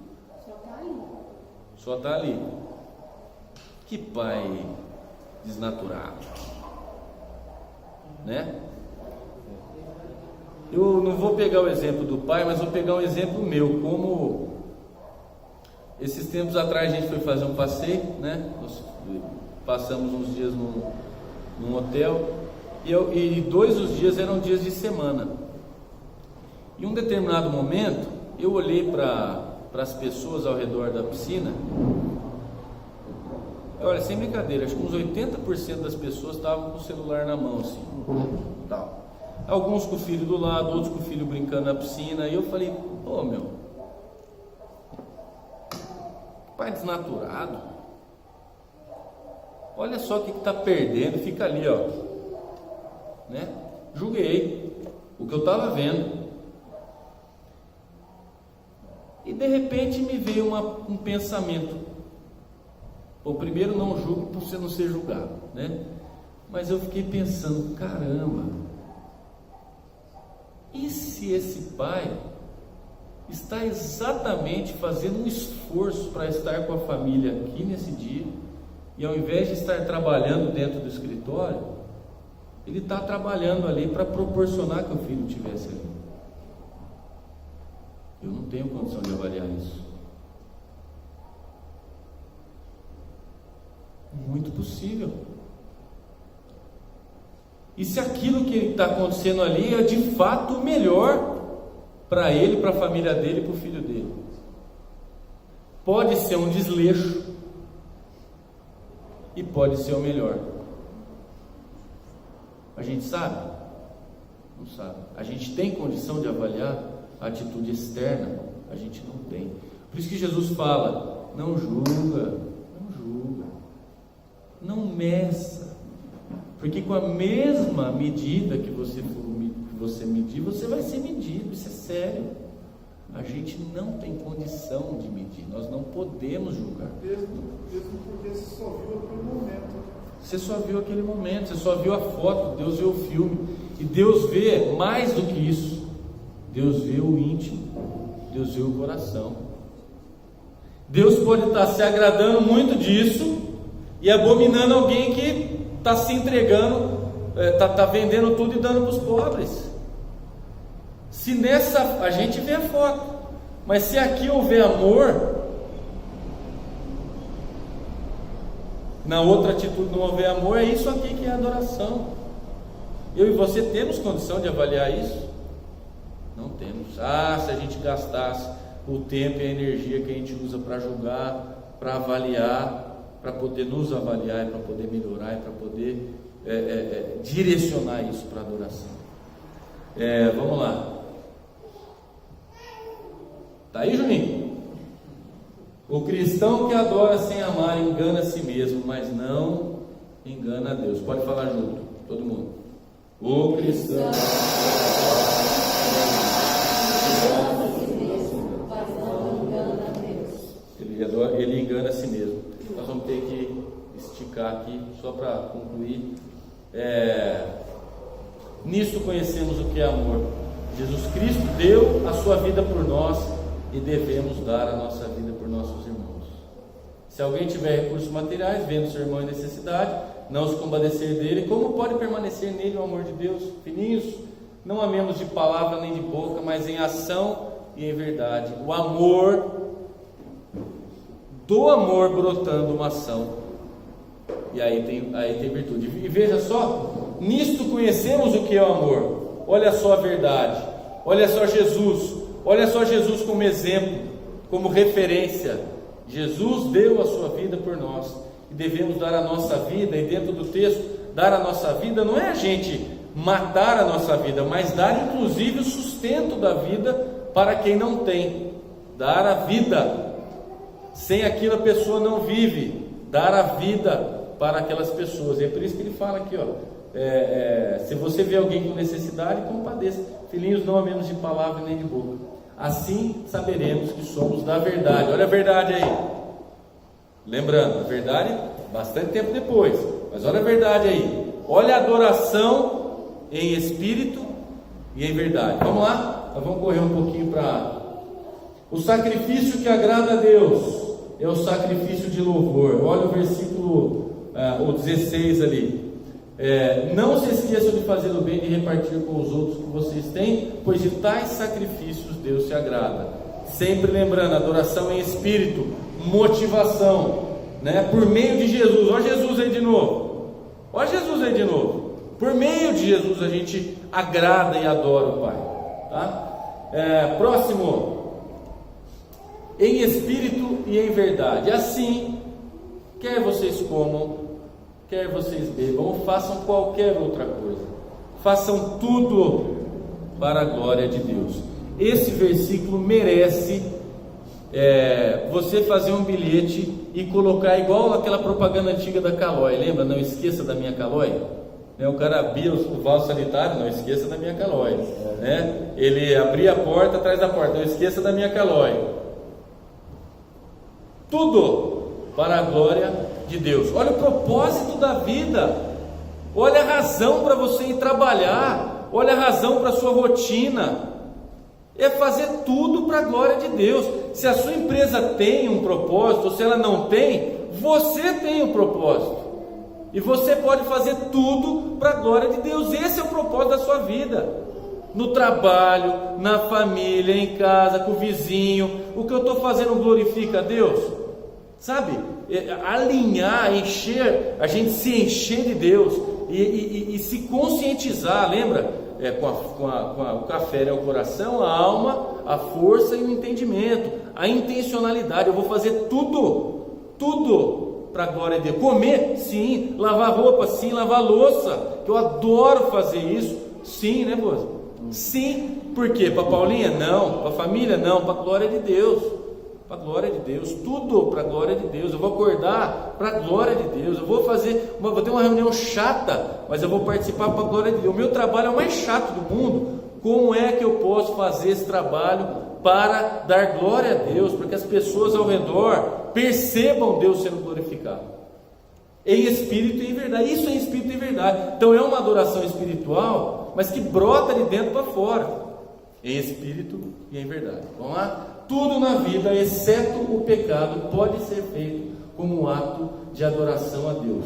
Só está ali. Que pai desnaturado, né? Eu não vou pegar o exemplo do pai, mas vou pegar um exemplo meu. Como esses tempos atrás a gente foi fazer um passeio, né? Nós passamos uns dias num hotel e 2 dos dias eram dias de semana. Em um determinado momento eu olhei para as pessoas ao redor da piscina. Olha, sem brincadeira, acho que uns 80% das pessoas estavam com o celular na mão, assim, tal. Alguns com o filho do lado, outros com o filho brincando na piscina. E eu falei: pô, meu, pai desnaturado. Olha só o que está perdendo. Fica ali, ó, né? Julguei o que eu estava vendo. E de repente me veio um pensamento: bom, primeiro, não julgue por você não ser julgado, né? Mas eu fiquei pensando: caramba, e se esse pai está exatamente fazendo um esforço para estar com a família aqui nesse dia, e ao invés de estar trabalhando dentro do escritório, ele está trabalhando ali para proporcionar que o filho estivesse ali. Eu não tenho condição de avaliar isso. Muito possível. E se aquilo que está acontecendo ali é de fato o melhor para ele, para a família dele e para o filho dele? Pode ser um desleixo e pode ser o melhor. A gente sabe? Não sabe. A gente tem condição de avaliar a atitude externa? A gente não tem. Por isso que Jesus fala: não julga, não meça, porque com a mesma medida que você medir, você vai ser medido. Isso é sério. A gente não tem condição de medir, nós não podemos julgar. Mesmo porque você só viu aquele momento. Você só viu aquele momento, você só viu a foto, Deus vê o filme. E Deus vê mais do que isso. Deus vê o íntimo, Deus vê o coração. Deus pode estar se agradando muito disso e abominando alguém que está se entregando, está vendendo tudo e dando para os pobres. Se nessa, a gente vê a foto, mas se aqui houver amor, na outra atitude não houver amor, é isso aqui que é adoração. Eu e você temos condição de avaliar isso? Não temos. Se a gente gastasse o tempo e a energia que a gente usa para julgar, para avaliar, para poder nos avaliar, para poder melhorar, para poder direcionar isso para a adoração. Vamos lá. Tá aí, Juninho? O cristão que adora sem amar engana a si mesmo, mas não engana a Deus. Pode falar junto, todo mundo. O cristão ele engana a si mesmo. Nós vamos ter que esticar aqui, só para concluir. Nisto conhecemos o que é amor. Jesus Cristo deu a sua vida por nós e devemos dar a nossa vida por nossos irmãos. Se alguém tiver recursos materiais, vendo seu irmão em necessidade, não se compadecer dele, como pode permanecer nele o amor de Deus? Filhinhos, não amemos de palavra nem de boca, mas em ação e em verdade. O amor, do amor brotando uma ação, e aí tem virtude. E veja só, nisto conhecemos o que é o amor. Olha só a verdade, olha só Jesus como exemplo, como referência. Jesus deu a sua vida por nós e devemos dar a nossa vida. E dentro do texto, dar a nossa vida não é a gente matar a nossa vida, mas dar inclusive o sustento da vida para quem não tem. Dar a vida, sem aquilo a pessoa não vive. Dar a vida para aquelas pessoas. E é por isso que ele fala aqui, se você vê alguém com necessidade, compadeça. Filhinhos, não amemos de palavra nem de boca. Assim saberemos que somos da verdade. Olha a verdade aí. Lembrando, a verdade bastante tempo depois, mas olha a verdade aí. Olha a adoração em espírito e em verdade. Vamos lá? Nós vamos correr um pouquinho para... O sacrifício que agrada a Deus é o sacrifício de louvor. Olha o versículo o 16 ali. Não se esqueçam de fazer o bem e de repartir com os outros que vocês têm, pois de tais sacrifícios Deus se agrada. Sempre lembrando, adoração em espírito, motivação, por meio de Jesus. Olha Jesus aí de novo. Por meio de Jesus a gente agrada e adora o Pai, tá? Próximo, em espírito e em verdade. Assim, quer vocês comam, quer vocês bebam, ou façam qualquer outra coisa, façam tudo para a glória de Deus. Esse versículo merece você fazer um bilhete e colocar igual aquela propaganda antiga da Calói. Lembra? Não esqueça da minha Calói. O cara abria o vaso sanitário, não esqueça da minha Calói. Ele abria a porta, atrás da porta, não esqueça da minha Calói. Tudo para a glória de Deus. Olha o propósito da vida, olha a razão para você ir trabalhar, olha a razão para a sua rotina. É fazer tudo para a glória de Deus. Se a sua empresa tem um propósito, ou se ela não tem, você tem um propósito. E você pode fazer tudo para a glória de Deus. Esse é o propósito da sua vida. No trabalho, na família, em casa, com o vizinho. O que eu estou fazendo glorifica a Deus? Sabe? Alinhar, encher, a gente se encher de Deus e se conscientizar, lembra? O café é o coração, a alma, a força e o entendimento, a intencionalidade. Eu vou fazer tudo para a glória de Deus. Comer, sim. Lavar roupa, sim. Lavar louça, que eu adoro fazer isso, sim, né, moça? Sim. Por quê? Para Paulinha? Não. Para a família? Não. Para a glória de Deus. Para a glória de Deus. Tudo para a glória de Deus. Eu vou acordar para a glória de Deus. Eu vou ter uma reunião chata, mas eu vou participar para a glória de Deus. O meu trabalho é o mais chato do mundo. Como é que eu posso fazer esse trabalho para dar glória a Deus, para que as pessoas ao redor percebam Deus sendo glorificado em espírito e em verdade? Isso é espírito e verdade. Então é uma adoração espiritual, mas que brota de dentro para fora, em espírito e em verdade. Vamos lá? Tudo na vida, exceto o pecado, pode ser feito como um ato de adoração a Deus.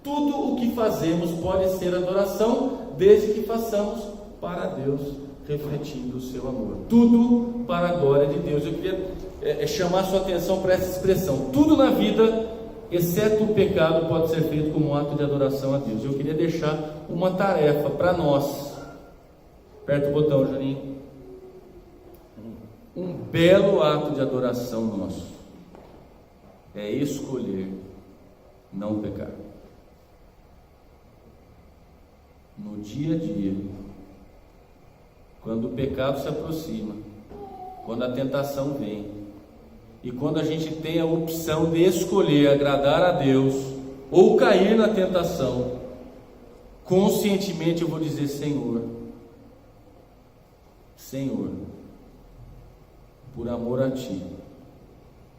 Tudo o que fazemos pode ser adoração, desde que façamos para Deus, refletindo o seu amor. Tudo para a glória de Deus. Eu queria chamar a sua atenção para essa expressão. Tudo na vida, exceto o pecado, pode ser feito como um ato de adoração a Deus. Eu queria deixar uma tarefa para nós. Aperta o botão, Juninho. Um belo ato de adoração nosso é escolher não pecar. No dia a dia, quando o pecado se aproxima, quando a tentação vem, e quando a gente tem a opção de escolher agradar a Deus ou cair na tentação, conscientemente eu vou dizer: Senhor, por amor a Ti,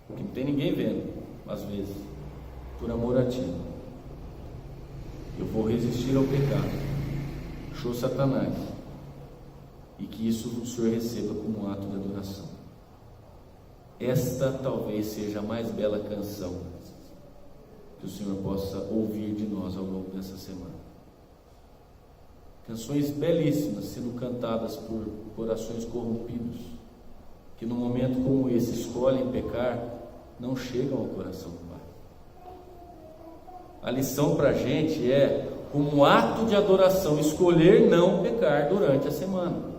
porque não tem ninguém vendo, às vezes, por amor a Ti, eu vou resistir ao pecado, show Satanás, e que isso o Senhor receba como um ato de adoração. Esta talvez seja a mais bela canção que o Senhor possa ouvir de nós ao longo dessa semana. Canções belíssimas sendo cantadas por corações corrompidos, que num momento como esse escolhem pecar, não chegam ao coração do Pai. A lição para a gente é, como um ato de adoração, escolher não pecar durante a semana.